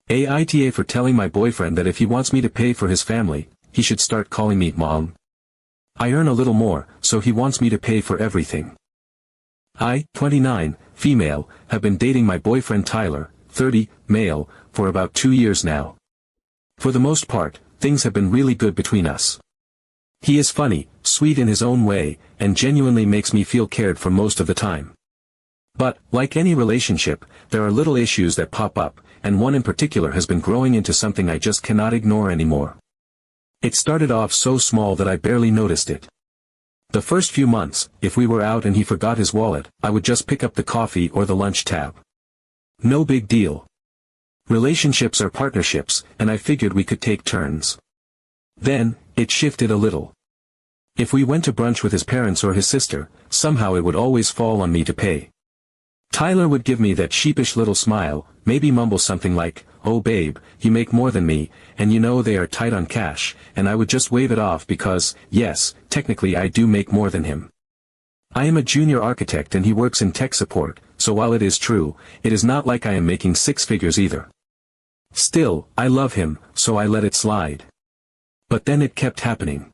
AITA for telling my boyfriend that if he wants me to pay for his family, he should start calling me Mom. I earn a little more, so he wants me to pay for everything. I, 29, female, have been dating my boyfriend Tyler, 30, male, for about 2 years now. For the most part, things have been really good between us. He is funny, sweet in his own way, and genuinely makes me feel cared for most of the time. But, like any relationship, there are little issues that pop up, and one in particular has been growing into something I just cannot ignore anymore. It started off so small that I barely noticed it. The first few months, if we were out and he forgot his wallet, I would just pick up the coffee or the lunch tab. No big deal. Relationships are partnerships, and I figured we could take turns. Then, it shifted a little. If we went to brunch with his parents or his sister, somehow it would always fall on me to pay. Tyler would give me that sheepish little smile, maybe mumble something like, "Oh babe, you make more than me, and you know they are tight on cash," and I would just wave it off because, yes, technically I do make more than him. I am a junior architect and he works in tech support, so while it is true, it is not like I am making 6 figures either. Still, I love him, so I let it slide. But then it kept happening.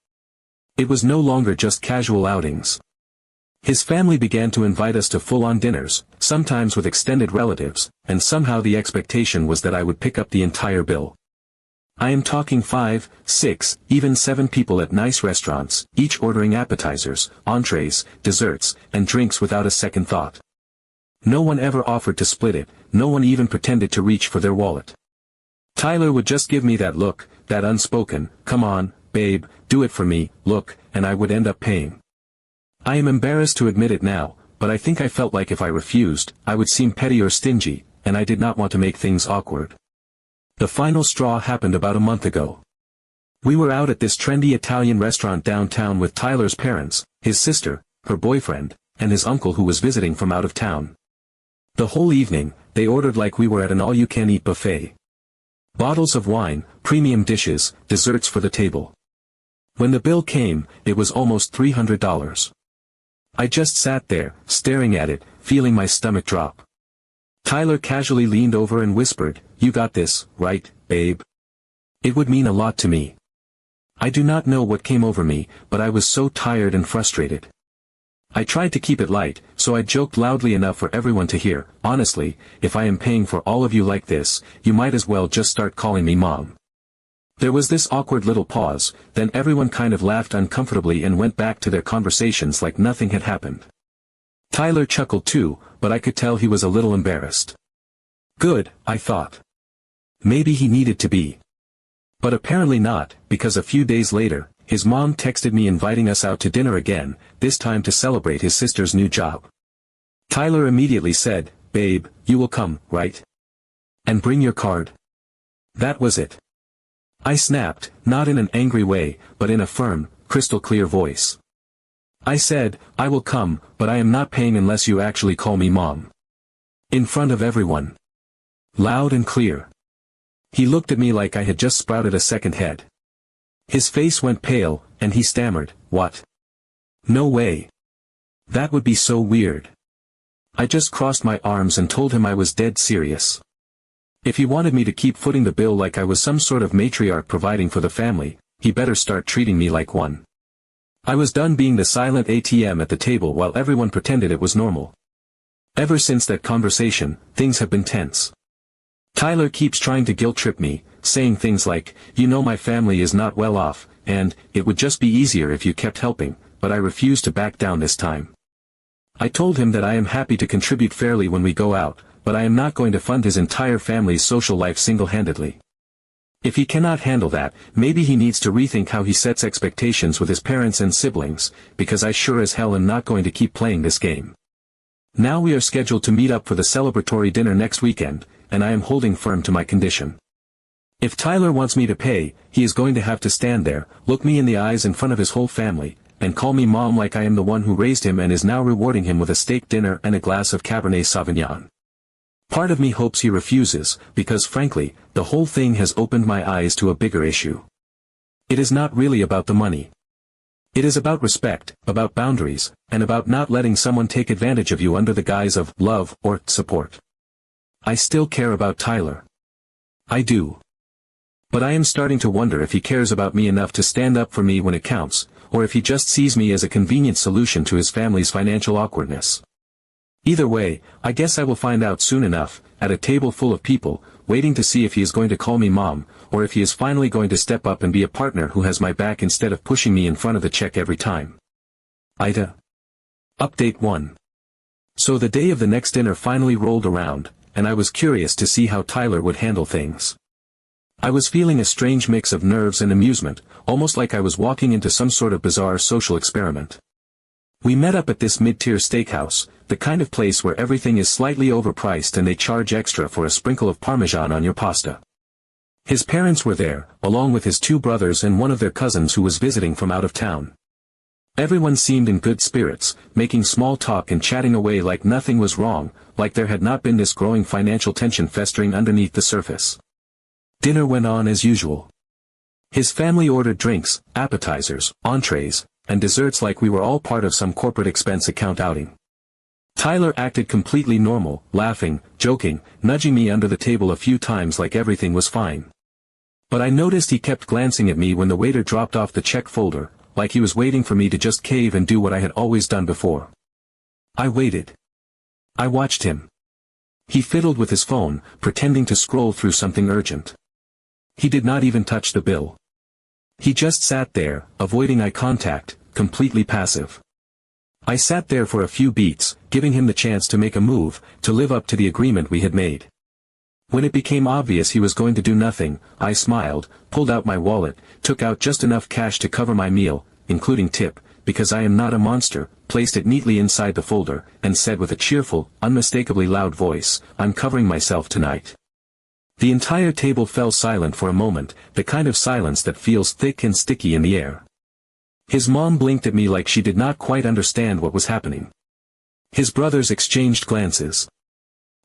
It was no longer just casual outings. His family began to invite us to full-on dinners, sometimes with extended relatives, and somehow the expectation was that I would pick up the entire bill. I am talking 5, 6, even 7 people at nice restaurants, each ordering appetizers, entrees, desserts, and drinks without a second thought. No one ever offered to split it, no one even pretended to reach for their wallet. Tyler would just give me that look, that unspoken, "Come on, babe, do it for me," look, and I would end up paying. I am embarrassed to admit it now, but I think I felt like if I refused, I would seem petty or stingy, and I did not want to make things awkward. The final straw happened about a month ago. We were out at this trendy Italian restaurant downtown with Tyler's parents, his sister, her boyfriend, and his uncle who was visiting from out of town. The whole evening, they ordered like we were at an all-you-can-eat buffet. Bottles of wine, premium dishes, desserts for the table. When the bill came, it was almost $300. I just sat there, staring at it, feeling my stomach drop. Tyler casually leaned over and whispered, "You got this, right, babe?" It would mean a lot to me. I do not know what came over me, but I was so tired and frustrated. I tried to keep it light, so I joked loudly enough for everyone to hear, "Honestly, if I am paying for all of you like this, you might as well just start calling me Mom." There was this awkward little pause, then everyone kind of laughed uncomfortably and went back to their conversations like nothing had happened. Tyler chuckled too, but I could tell he was a little embarrassed. Good, I thought. Maybe he needed to be. But apparently not, because a few days later, his mom texted me inviting us out to dinner again, this time to celebrate his sister's new job. Tyler immediately said, "Babe, you will come, right? And bring your card." That was it. I snapped, not in an angry way, but in a firm, crystal-clear voice. I said, "I will come, but I am not paying unless you actually call me Mom." In front of everyone. Loud and clear. He looked at me like I had just sprouted a second head. His face went pale, and he stammered, "What? No way. That would be so weird." I just crossed my arms and told him I was dead serious. If he wanted me to keep footing the bill like I was some sort of matriarch providing for the family, he better start treating me like one. I was done being the silent ATM at the table while everyone pretended it was normal. Ever since that conversation, things have been tense. Tyler keeps trying to guilt-trip me, saying things like, "You know my family is not well off, and, it would just be easier if you kept helping," but I refuse to back down this time. I told him that I am happy to contribute fairly when we go out, but I am not going to fund his entire family's social life single-handedly. If he cannot handle that, maybe he needs to rethink how he sets expectations with his parents and siblings, because I sure as hell am not going to keep playing this game. Now we are scheduled to meet up for the celebratory dinner next weekend, and I am holding firm to my condition. If Tyler wants me to pay, he is going to have to stand there, look me in the eyes in front of his whole family, and call me Mom like I am the one who raised him and is now rewarding him with a steak dinner and a glass of Cabernet Sauvignon. Part of me hopes he refuses, because frankly, the whole thing has opened my eyes to a bigger issue. It is not really about the money. It is about respect, about boundaries, and about not letting someone take advantage of you under the guise of love or support. I still care about Tyler. I do. But I am starting to wonder if he cares about me enough to stand up for me when it counts, or if he just sees me as a convenient solution to his family's financial awkwardness. Either way, I guess I will find out soon enough, at a table full of people, waiting to see if he is going to call me mom, or if he is finally going to step up and be a partner who has my back instead of pushing me in front of the check every time. AITA. Update 1. So the day of the next dinner finally rolled around, and I was curious to see how Tyler would handle things. I was feeling a strange mix of nerves and amusement, almost like I was walking into some sort of bizarre social experiment. We met up at this mid-tier steakhouse, the kind of place where everything is slightly overpriced and they charge extra for a sprinkle of Parmesan on your pasta. His parents were there, along with his 2 brothers and one of their cousins who was visiting from out of town. Everyone seemed in good spirits, making small talk and chatting away like nothing was wrong, like there had not been this growing financial tension festering underneath the surface. Dinner went on as usual. His family ordered drinks, appetizers, entrees, and desserts like we were all part of some corporate expense account outing. Tyler acted completely normal, laughing, joking, nudging me under the table a few times like everything was fine. But I noticed he kept glancing at me when the waiter dropped off the check folder, like he was waiting for me to just cave and do what I had always done before. I waited. I watched him. He fiddled with his phone, pretending to scroll through something urgent. He did not even touch the bill. He just sat there, avoiding eye contact, completely passive. I sat there for a few beats, giving him the chance to make a move, to live up to the agreement we had made. When it became obvious he was going to do nothing, I smiled, pulled out my wallet, took out just enough cash to cover my meal, including tip, because I am not a monster, placed it neatly inside the folder, and said with a cheerful, unmistakably loud voice, "I'm covering myself tonight." The entire table fell silent for a moment, the kind of silence that feels thick and sticky in the air. His mom blinked at me like she did not quite understand what was happening. His brothers exchanged glances.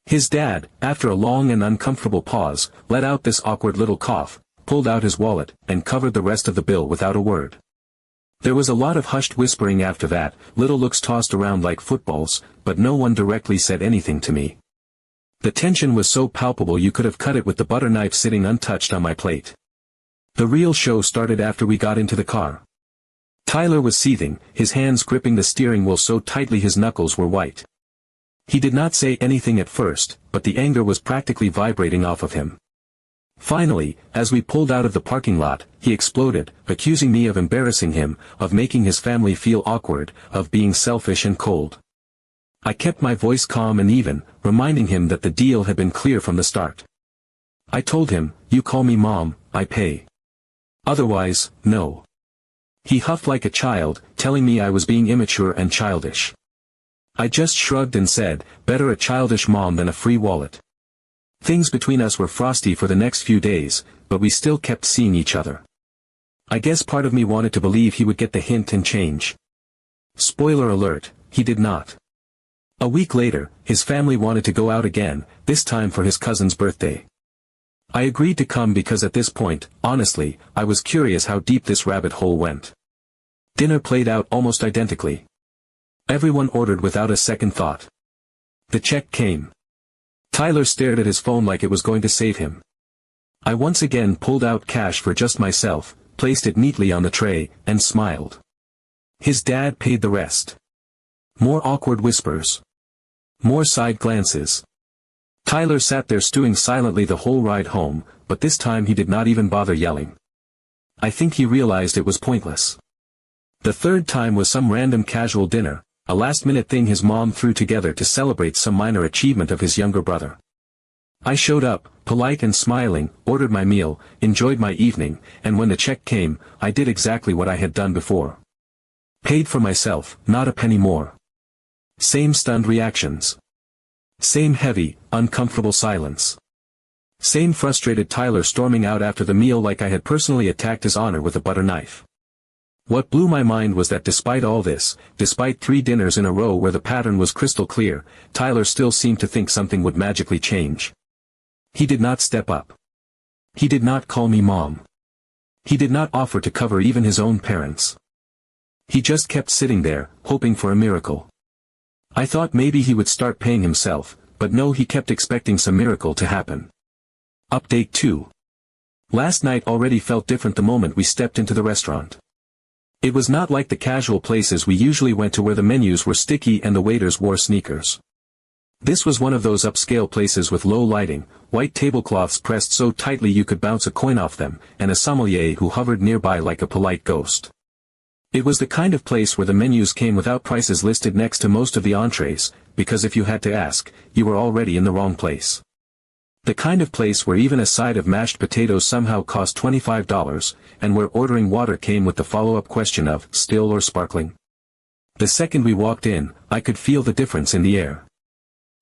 His dad, after a long and uncomfortable pause, let out this awkward little cough, pulled out his wallet, and covered the rest of the bill without a word. There was a lot of hushed whispering after that, little looks tossed around like footballs, but no one directly said anything to me. The tension was so palpable you could have cut it with the butter knife sitting untouched on my plate. The real show started after we got into the car. Tyler was seething, his hands gripping the steering wheel so tightly his knuckles were white. He did not say anything at first, but the anger was practically vibrating off of him. Finally, as we pulled out of the parking lot, he exploded, accusing me of embarrassing him, of making his family feel awkward, of being selfish and cold. I kept my voice calm and even, reminding him that the deal had been clear from the start. I told him, "You call me mom, I pay. Otherwise, no." He huffed like a child, telling me I was being immature and childish. I just shrugged and said, "Better a childish mom than a free wallet." Things between us were frosty for the next few days, but we still kept seeing each other. I guess part of me wanted to believe he would get the hint and change. Spoiler alert, he did not. A week later, his family wanted to go out again, this time for his cousin's birthday. I agreed to come because at this point, honestly, I was curious how deep this rabbit hole went. Dinner played out almost identically. Everyone ordered without a second thought. The check came. Tyler stared at his phone like it was going to save him. I once again pulled out cash for just myself, placed it neatly on the tray, and smiled. His dad paid the rest. More awkward whispers. More side glances. Tyler sat there stewing silently the whole ride home, but this time he did not even bother yelling. I think he realized it was pointless. The third time was some random casual dinner, a last-minute thing his mom threw together to celebrate some minor achievement of his younger brother. I showed up, polite and smiling, ordered my meal, enjoyed my evening, and when the check came, I did exactly what I had done before. Paid for myself, not a penny more. Same stunned reactions. Same heavy, uncomfortable silence. Same frustrated Tyler storming out after the meal like I had personally attacked his honor with a butter knife. What blew my mind was that despite all this, despite 3 dinners in a row where the pattern was crystal clear, Tyler still seemed to think something would magically change. He did not step up. He did not call me mom. He did not offer to cover even his own parents. He just kept sitting there, hoping for a miracle. I thought maybe he would start paying himself, but no, he kept expecting some miracle to happen. Update 2. Last night already felt different the moment we stepped into the restaurant. It was not like the casual places we usually went to where the menus were sticky and the waiters wore sneakers. This was one of those upscale places with low lighting, white tablecloths pressed so tightly you could bounce a coin off them, and a sommelier who hovered nearby like a polite ghost. It was the kind of place where the menus came without prices listed next to most of the entrees, because if you had to ask, you were already in the wrong place. The kind of place where even a side of mashed potatoes somehow cost $25, and where ordering water came with the follow-up question of, still or sparkling? The second we walked in, I could feel the difference in the air.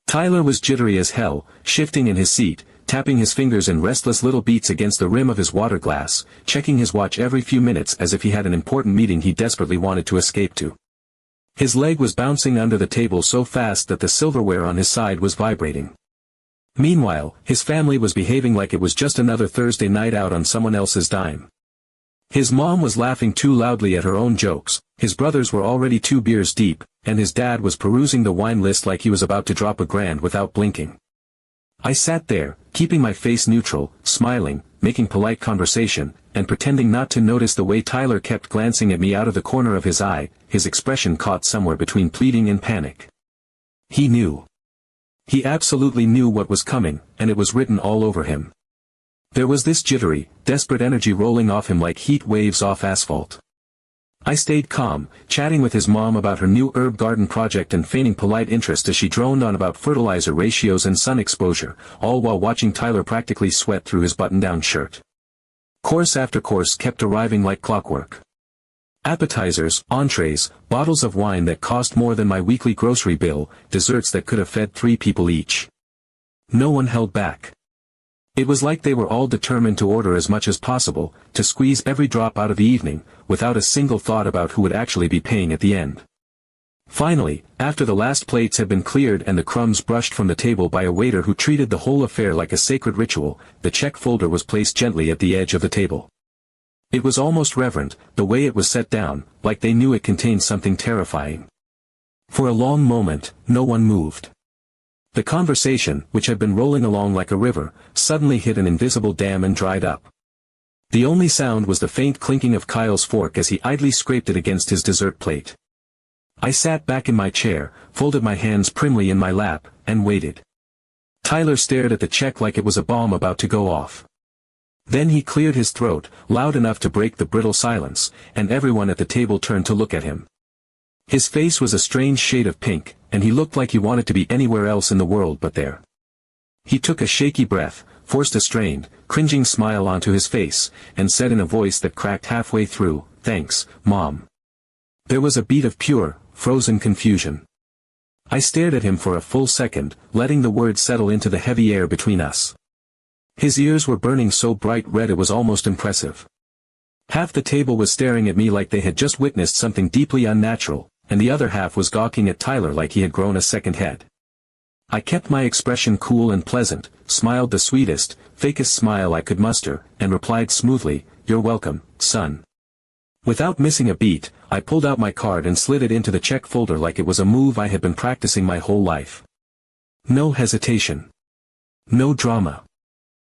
Tyler was jittery as hell, shifting in his seat, tapping his fingers in restless little beats against the rim of his water glass, checking his watch every few minutes as if he had an important meeting he desperately wanted to escape to. His leg was bouncing under the table so fast that the silverware on his side was vibrating. Meanwhile, his family was behaving like it was just another Thursday night out on someone else's dime. His mom was laughing too loudly at her own jokes, his brothers were already 2 beers deep, and his dad was perusing the wine list like he was about to drop $1,000 without blinking. I sat there, keeping my face neutral, smiling, making polite conversation, and pretending not to notice the way Tyler kept glancing at me out of the corner of his eye, his expression caught somewhere between pleading and panic. He knew. He absolutely knew what was coming, and it was written all over him. There was this jittery, desperate energy rolling off him like heat waves off asphalt. I stayed calm, chatting with his mom about her new herb garden project and feigning polite interest as she droned on about fertilizer ratios and sun exposure, all while watching Tyler practically sweat through his button-down shirt. Course after course kept arriving like clockwork. Appetizers, entrees, bottles of wine that cost more than my weekly grocery bill, desserts that could have fed 3 people each. No one held back. It was like they were all determined to order as much as possible, to squeeze every drop out of the evening, without a single thought about who would actually be paying at the end. Finally, after the last plates had been cleared and the crumbs brushed from the table by a waiter who treated the whole affair like a sacred ritual, the check folder was placed gently at the edge of the table. It was almost reverent, the way it was set down, like they knew it contained something terrifying. For a long moment, no one moved. The conversation, which had been rolling along like a river, suddenly hit an invisible dam and dried up. The only sound was the faint clinking of Kyle's fork as he idly scraped it against his dessert plate. I sat back in my chair, folded my hands primly in my lap, and waited. Tyler stared at the check like it was a bomb about to go off. Then he cleared his throat, loud enough to break the brittle silence, and everyone at the table turned to look at him. His face was a strange shade of pink, and he looked like he wanted to be anywhere else in the world but there. He took a shaky breath, forced a strained, cringing smile onto his face, and said in a voice that cracked halfway through, "Thanks, Mom." There was a beat of pure, frozen confusion. I stared at him for a full second, letting the words settle into the heavy air between us. His ears were burning so bright red it was almost impressive. Half the table was staring at me like they had just witnessed something deeply unnatural, and the other half was gawking at Tyler like he had grown a second head. I kept my expression cool and pleasant, smiled the sweetest, fakest smile I could muster, and replied smoothly, "You're welcome, son." Without missing a beat, I pulled out my card and slid it into the check folder like it was a move I had been practicing my whole life. No hesitation. No drama.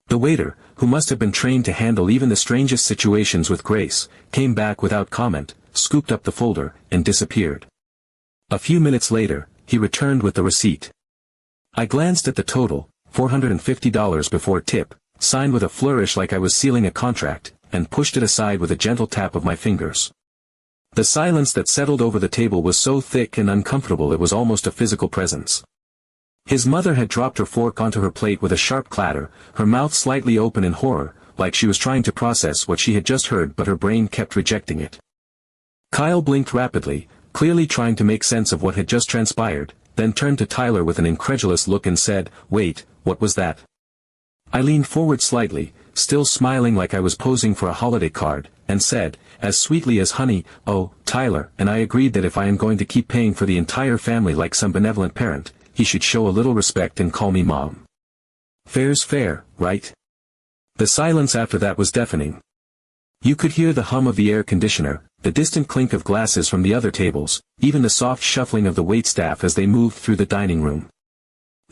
The waiter, who must have been trained to handle even the strangest situations with grace, came back without comment, scooped up the folder, and disappeared. A few minutes later, he returned with the receipt. I glanced at the total, $450 before tip, signed with a flourish like I was sealing a contract, and pushed it aside with a gentle tap of my fingers. The silence that settled over the table was so thick and uncomfortable it was almost a physical presence. His mother had dropped her fork onto her plate with a sharp clatter, her mouth slightly open in horror, like she was trying to process what she had just heard but her brain kept rejecting it. Kyle blinked rapidly, clearly trying to make sense of what had just transpired, then turned to Tyler with an incredulous look and said, "Wait, what was that?" I leaned forward slightly, still smiling like I was posing for a holiday card, and said, as sweetly as honey, "Oh, Tyler and I agreed that if I am going to keep paying for the entire family like some benevolent parent, he should show a little respect and call me Mom. Fair's fair, right?" The silence after that was deafening. You could hear the hum of the air conditioner, the distant clink of glasses from the other tables, even the soft shuffling of the waitstaff as they moved through the dining room.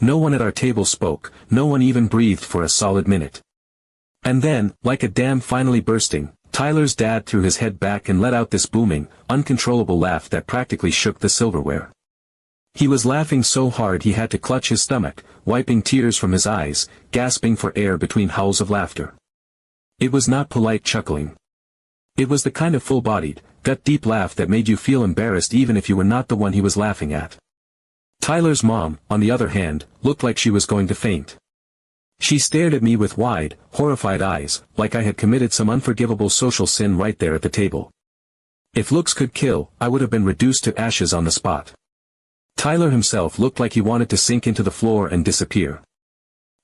No one at our table spoke, no one even breathed for a solid minute. And then, like a dam finally bursting, Tyler's dad threw his head back and let out this booming, uncontrollable laugh that practically shook the silverware. He was laughing so hard he had to clutch his stomach, wiping tears from his eyes, gasping for air between howls of laughter. It was not polite chuckling. It was the kind of full-bodied, gut-deep laugh that made you feel embarrassed even if you were not the one he was laughing at. Tyler's mom, on the other hand, looked like she was going to faint. She stared at me with wide, horrified eyes, like I had committed some unforgivable social sin right there at the table. If looks could kill, I would have been reduced to ashes on the spot. Tyler himself looked like he wanted to sink into the floor and disappear.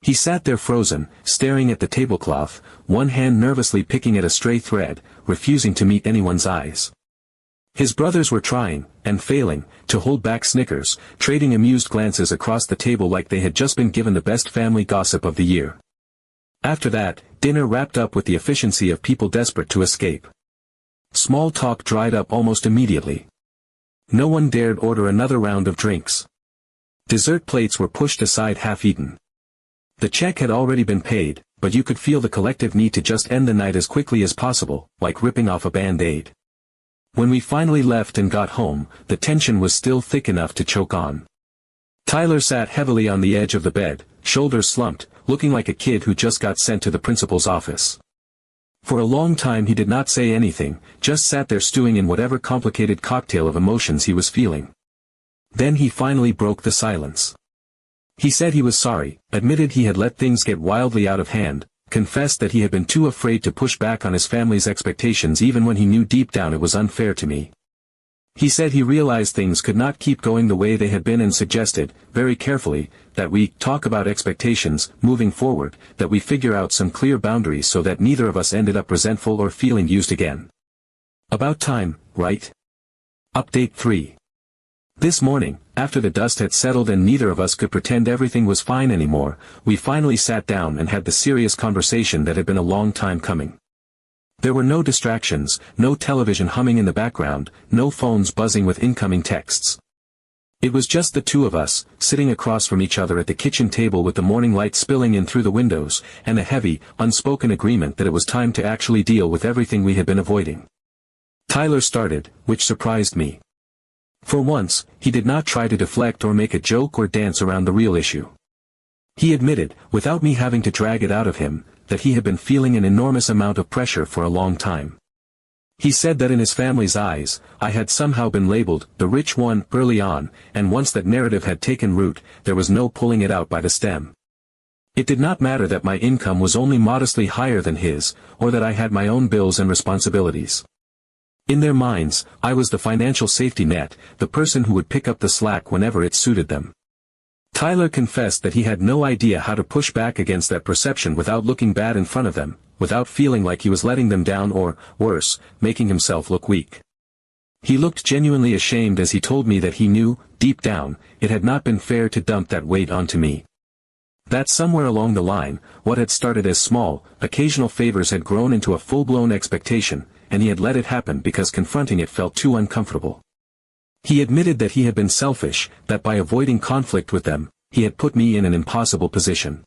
He sat there frozen, staring at the tablecloth, one hand nervously picking at a stray thread, refusing to meet anyone's eyes. His brothers were trying, and failing, to hold back snickers, trading amused glances across the table like they had just been given the best family gossip of the year. After that, dinner wrapped up with the efficiency of people desperate to escape. Small talk dried up almost immediately. No one dared order another round of drinks. Dessert plates were pushed aside half-eaten. The check had already been paid, but you could feel the collective need to just end the night as quickly as possible, like ripping off a band-aid. When we finally left and got home, the tension was still thick enough to choke on. Tyler sat heavily on the edge of the bed, shoulders slumped, looking like a kid who just got sent to the principal's office. For a long time he did not say anything, just sat there stewing in whatever complicated cocktail of emotions he was feeling. Then he finally broke the silence. He said he was sorry, admitted he had let things get wildly out of hand, confessed that he had been too afraid to push back on his family's expectations even when he knew deep down it was unfair to me. He said he realized things could not keep going the way they had been and suggested, very carefully, that we talk about expectations, moving forward, that we figure out some clear boundaries so that neither of us ended up resentful or feeling used again. About time, right? Update 3. This morning, after the dust had settled and neither of us could pretend everything was fine anymore, we finally sat down and had the serious conversation that had been a long time coming. There were no distractions, no television humming in the background, no phones buzzing with incoming texts. It was just the two of us, sitting across from each other at the kitchen table with the morning light spilling in through the windows, and a heavy, unspoken agreement that it was time to actually deal with everything we had been avoiding. Tyler started, which surprised me. For once, he did not try to deflect or make a joke or dance around the real issue. He admitted, without me having to drag it out of him, that he had been feeling an enormous amount of pressure for a long time. He said that in his family's eyes, I had somehow been labeled the rich one early on, and once that narrative had taken root, there was no pulling it out by the stem. It did not matter that my income was only modestly higher than his, or that I had my own bills and responsibilities. In their minds, I was the financial safety net, the person who would pick up the slack whenever it suited them. Tyler confessed that he had no idea how to push back against that perception without looking bad in front of them, without feeling like he was letting them down or, worse, making himself look weak. He looked genuinely ashamed as he told me that he knew, deep down, it had not been fair to dump that weight onto me. That somewhere along the line, what had started as small, occasional favors had grown into a full-blown expectation, and he had let it happen because confronting it felt too uncomfortable. He admitted that he had been selfish, that by avoiding conflict with them, he had put me in an impossible position.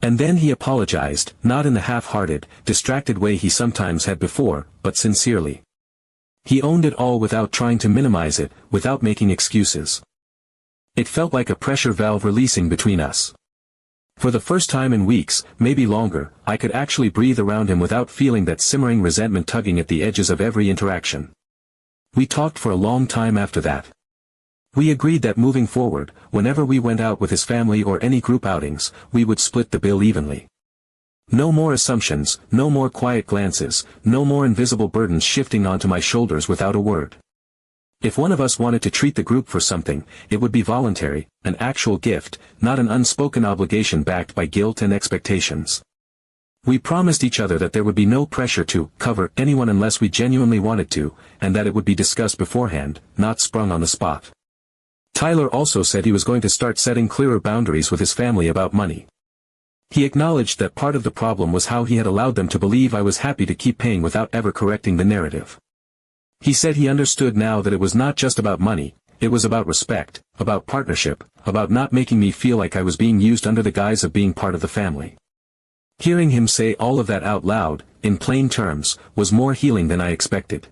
And then he apologized, not in the half-hearted, distracted way he sometimes had before, but sincerely. He owned it all without trying to minimize it, without making excuses. It felt like a pressure valve releasing between us. For the first time in weeks, maybe longer, I could actually breathe around him without feeling that simmering resentment tugging at the edges of every interaction. We talked for a long time after that. We agreed that moving forward, whenever we went out with his family or any group outings, we would split the bill evenly. No more assumptions, no more quiet glances, no more invisible burdens shifting onto my shoulders without a word. If one of us wanted to treat the group for something, it would be voluntary, an actual gift, not an unspoken obligation backed by guilt and expectations. We promised each other that there would be no pressure to cover anyone unless we genuinely wanted to, and that it would be discussed beforehand, not sprung on the spot. Tyler also said he was going to start setting clearer boundaries with his family about money. He acknowledged that part of the problem was how he had allowed them to believe I was happy to keep paying without ever correcting the narrative. He said he understood now that it was not just about money, it was about respect, about partnership, about not making me feel like I was being used under the guise of being part of the family. Hearing him say all of that out loud, in plain terms, was more healing than I expected.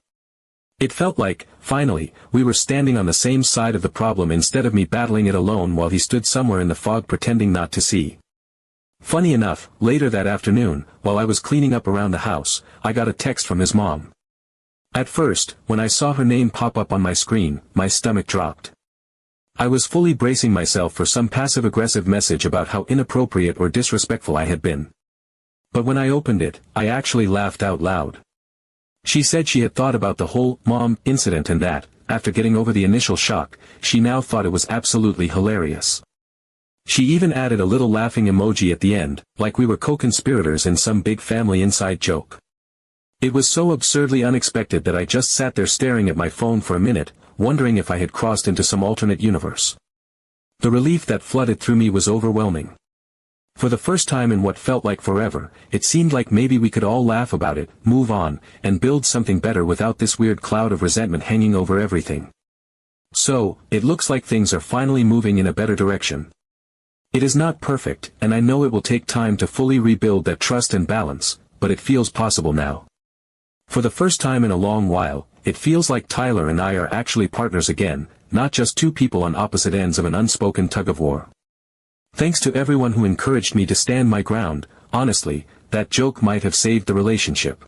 It felt like, finally, we were standing on the same side of the problem instead of me battling it alone while he stood somewhere in the fog pretending not to see. Funny enough, later that afternoon, while I was cleaning up around the house, I got a text from his mom. At first, when I saw her name pop up on my screen, my stomach dropped. I was fully bracing myself for some passive-aggressive message about how inappropriate or disrespectful I had been. But when I opened it, I actually laughed out loud. She said she had thought about the whole "mom" incident and that, after getting over the initial shock, she now thought it was absolutely hilarious. She even added a little laughing emoji at the end, like we were co-conspirators in some big family inside joke. It was so absurdly unexpected that I just sat there staring at my phone for a minute, wondering if I had crossed into some alternate universe. The relief that flooded through me was overwhelming. For the first time in what felt like forever, it seemed like maybe we could all laugh about it, move on, and build something better without this weird cloud of resentment hanging over everything. So, it looks like things are finally moving in a better direction. It is not perfect, and I know it will take time to fully rebuild that trust and balance, but it feels possible now. For the first time in a long while, it feels like Tyler and I are actually partners again, not just two people on opposite ends of an unspoken tug-of-war. Thanks to everyone who encouraged me to stand my ground. Honestly, that joke might have saved the relationship.